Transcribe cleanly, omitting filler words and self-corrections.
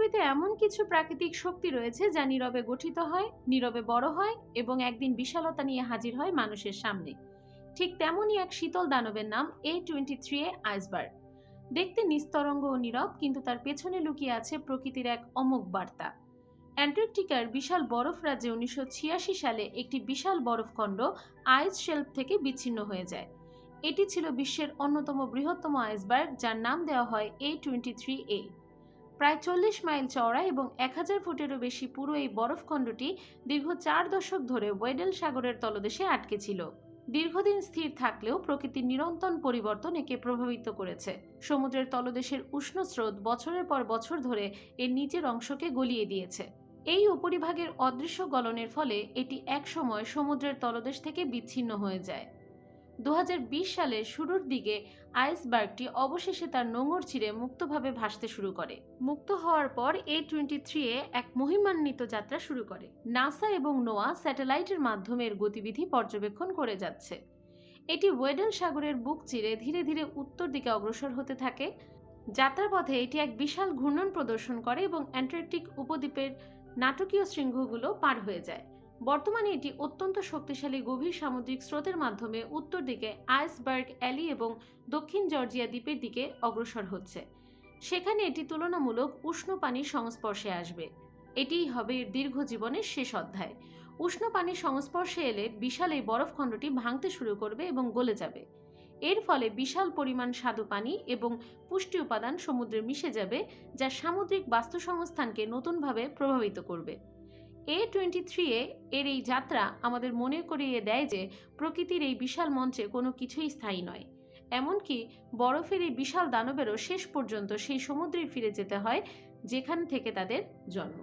পৃথিবীতে এমন কিছু প্রাকৃতিক শক্তি রয়েছে যা নীরবে গঠিত হয়, নীরবে বড় হয় এবং একদিন বিশালতা নিয়ে হাজির হয় মানুষের সামনে। ঠিক তেমনই এক শীতল দানবের নাম A23A আইসবার্গ। দেখতে নিস্তরঙ্গ ও নীরব, কিন্তু তার পেছনে লুকিয়ে আছে প্রকৃতির এক অমোঘ বার্তা। অ্যান্টার্কটিকার বিশাল বরফ রাজ্যে 1986 সালে একটি বিশাল বরফখণ্ড আইস শেলফ থেকে বিচ্ছিন্ন হয়ে যায়। এটি ছিল বিশ্বের অন্যতম বৃহত্তম আইসবার্গ, যার নাম দেওয়া হয় A23A। প্রায় 40 মাইল চওড়া এবং 1000 ফুটেরও বেশি পুরো এই বরফখণ্ডটি দীর্ঘ 4 দশক ধরে ওয়েডেল সাগরের তলদেশে আটকে ছিল। দীর্ঘদিন স্থির থাকলেও প্রকৃতির নিরন্তর পরিবর্তন একে প্রভাবিত করেছে। সমুদ্রের তলদেশের উষ্ণ স্রোত বছরের পর বছর ধরে এর নিচের অংশকে গলিয়ে দিয়েছে। এই উপরিভাগের অদৃশ্য গলনের ফলে এটি একসময় সমুদ্রের তলদেশ থেকে বিচ্ছিন্ন হয়ে যায়। 2020 সালের শুরুর দিকে আইসবার্গটি অবশেষে তার নোঙর ছিঁড়ে মুক্তভাবে ভাসতে শুরু করে। মুক্ত হওয়ার পর A23A এক মহিমান্বিত যাত্রা শুরু করে। নাসা এবং নোয়া স্যাটেলাইটের মাধ্যমে এর গতিবিধি পর্যবেক্ষণ করে যাচ্ছে। এটি ওয়েডেল সাগরের বুক চিরে ধীরে ধীরে উত্তর দিকে অগ্রসর হতে থাকে। যাত্রাপথে এটি এক বিশাল ঘূর্ণন প্রদর্শন করে এবং অ্যান্টার্কটিক উপদ্বীপের নাটকীয় শৃঙ্গগুলো পার হয়ে যায়। বর্তমানে এটি অত্যন্ত শক্তিশালী গভীর সামুদ্রিক স্রোতের মাধ্যমে উত্তর দিকে আইসবার্গ অ্যালি এবং দক্ষিণ জর্জিয়া দ্বীপের দিকে অগ্রসর হচ্ছে। সেখানে এটি তুলনামূলক উষ্ণ পানির সংস্পর্শে আসবে। এটিই হবে এর দীর্ঘ জীবনের শেষ অধ্যায়। উষ্ণ পানির সংস্পর্শে এলে বিশাল এই বরফখণ্ডটি ভাঙতে শুরু করবে এবং গলে যাবে। এর ফলে বিশাল পরিমাণ স্বাদু পানি এবং পুষ্টি উপাদান সমুদ্রে মিশে যাবে, যা সামুদ্রিক বাস্তুসংস্থানকে নতুনভাবে প্রভাবিত করবে। A23A এর এই যাত্রা আমাদের মনে করিয়ে দেয় যে প্রকৃতির এই বিশাল মঞ্চে কোনো কিছুই স্থায়ী নয়। এমনকি বরফের এই বিশাল দানবেরও শেষ পর্যন্ত সেই সমুদ্রে ফিরে যেতে হয় যেখান থেকে তাদের জন্ম।